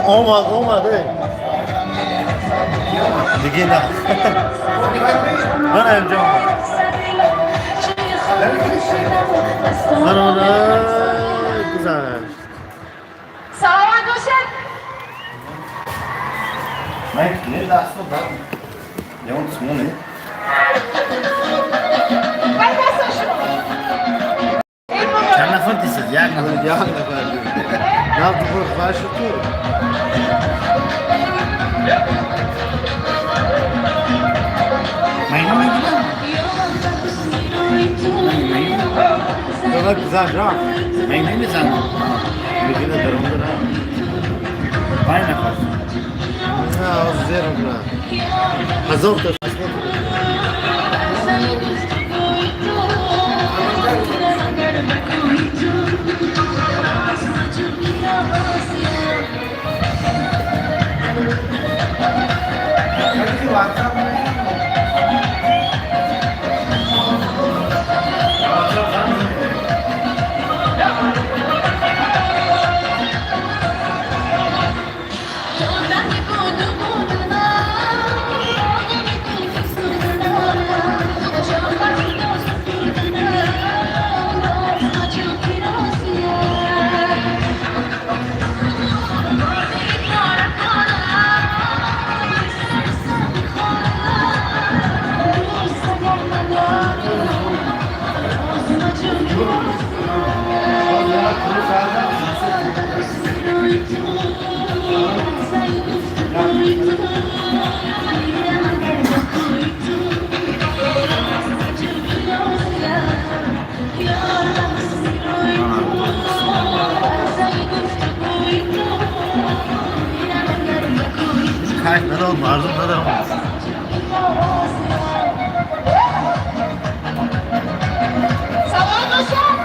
olmadı. دیگه نه. من انجام güzel. سلامت باشد. من نه دست رو دارم. یه اون سمونه. باید دستاشو. چند نفر دیست؟ یک نفر نه تو برو خواهش تو. مینو میگیرم. تو güzel را. مینو میزنم. میگیره درون دارم. پای نفر. نه از زیرم نه. هزار تا ندارم مردم ندارم سلامت باشد.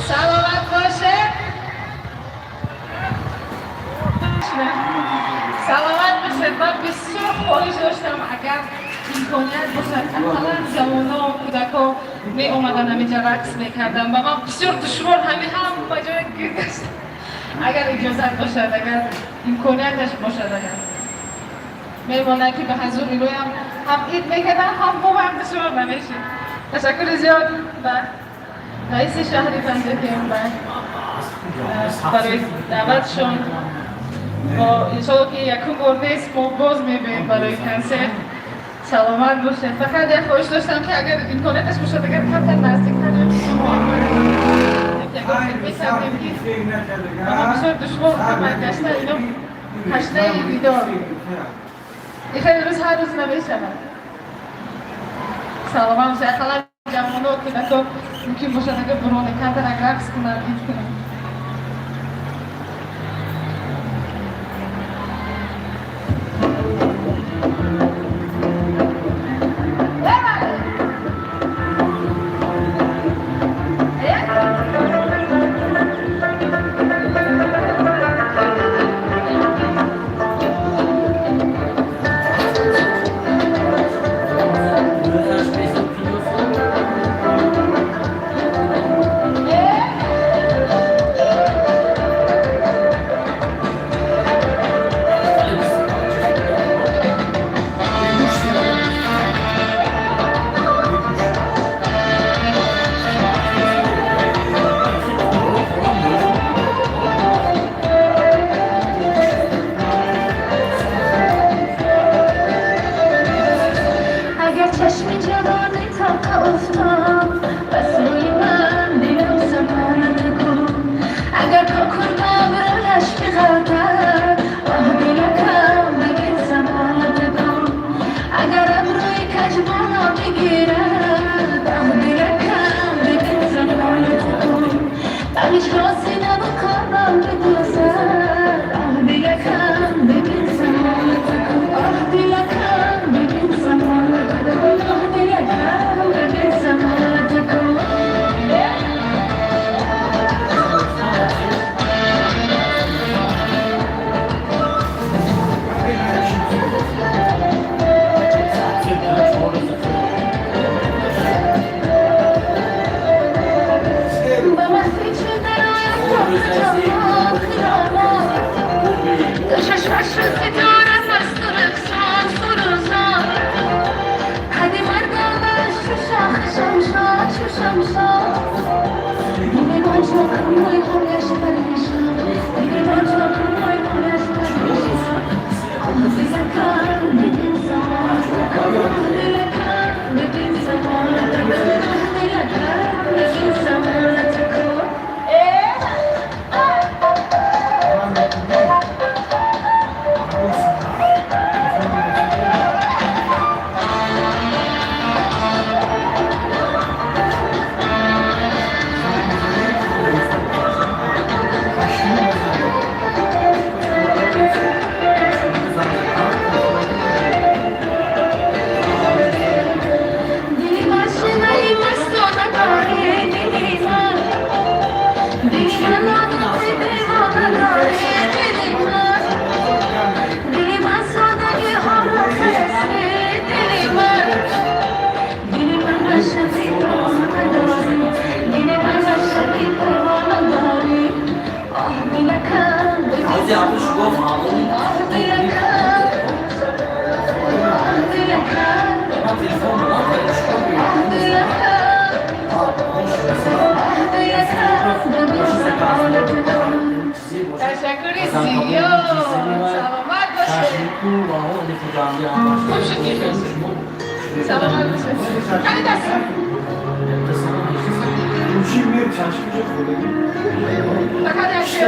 سلامت باشه. سلامت باشه. من بسیار خواهش داشتم اگر امکانیت باشد اقلا جوانا و کودکا می اومدن همینجا رقص میکردن و من بسیار دشوار هم بجای گیر داشتم. اگر اجازت باشد، اگر امکانیتش باشد، اگر میمونه که به حضور رویم هم اید میکردن هم خوب هم دشوار نمیشه. تشکر زیاد به رئیس شهری پنجکیم برای دعوتشون و انشاءالله که یکون بار نیست ما باز میبینیم برای کنسرت. سلامت باشه. فقط یک خواهش داشتم که اگر امکانیتش باشد اگر حتی نزدیکتر اما بسیار دشوار که گشته اینو هشته بیدار این خیلی روز هر روز نمیشود. سلامت باشه. اقلا جوانو که نکو ممکن باشد اگر برونه کردن اگر رقص کنن هیچ کنن. سلامت باشه. خوب شد که سلامت باشه. خیلی دستم. فقط دسته.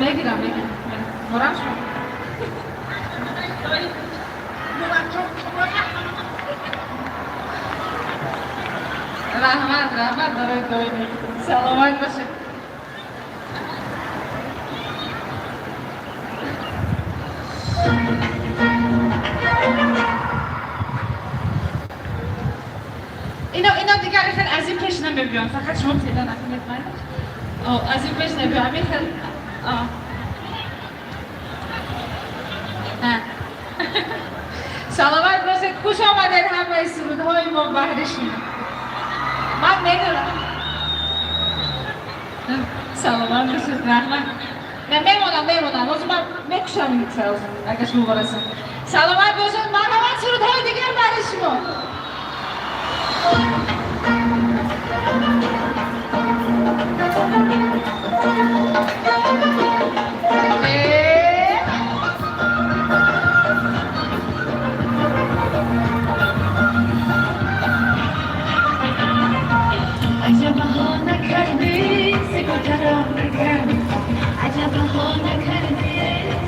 میگیرم مرام شما رحمت داره سلامت باشه اینا دیگه خیلی از این پیش نمیبیان فقط شما پیدا نکنید از این پیش نمیبیان خیلی سلامت باشه خوش آمدید همه سرودهای ما بهرشین من میدونم سلامت باشید رحمت. نه میمونم روز من میکشم این سراز اگه شما برسیم. سلامت باشید مرحبا سرودهای دیگر برای شما. عجب ها نکردی سکوترا نکردی عجب ها نکردی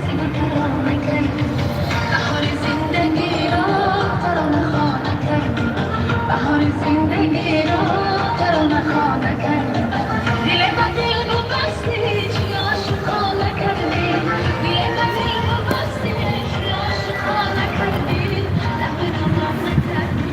سکوترا نکردی بهار زندگی را ترانه ها نکردی بهار زندگی را ترانه ها نکردی دل با دل رو بستی چی عاشقا نکردی دل با دل رو بستی چی عاشقا نکردی لب رو نکردی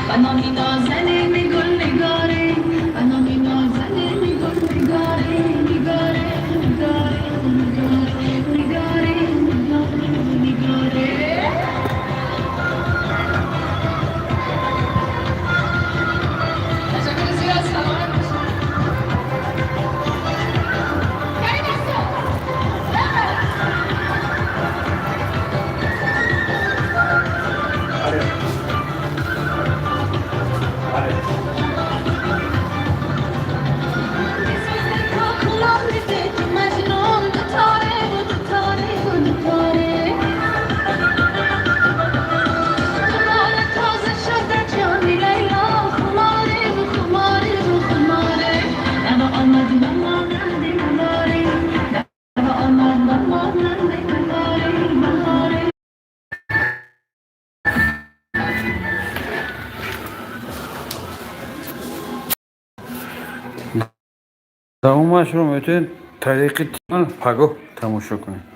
بنامی نازنی میگل نگاری بنامی نازنی میگل نگاری نگاری نگاری نگاری نگاری نگاری تشکر زیاد سلامت باشید. تمومش رو میتونید طریق تیمال پگو تماشا کنید.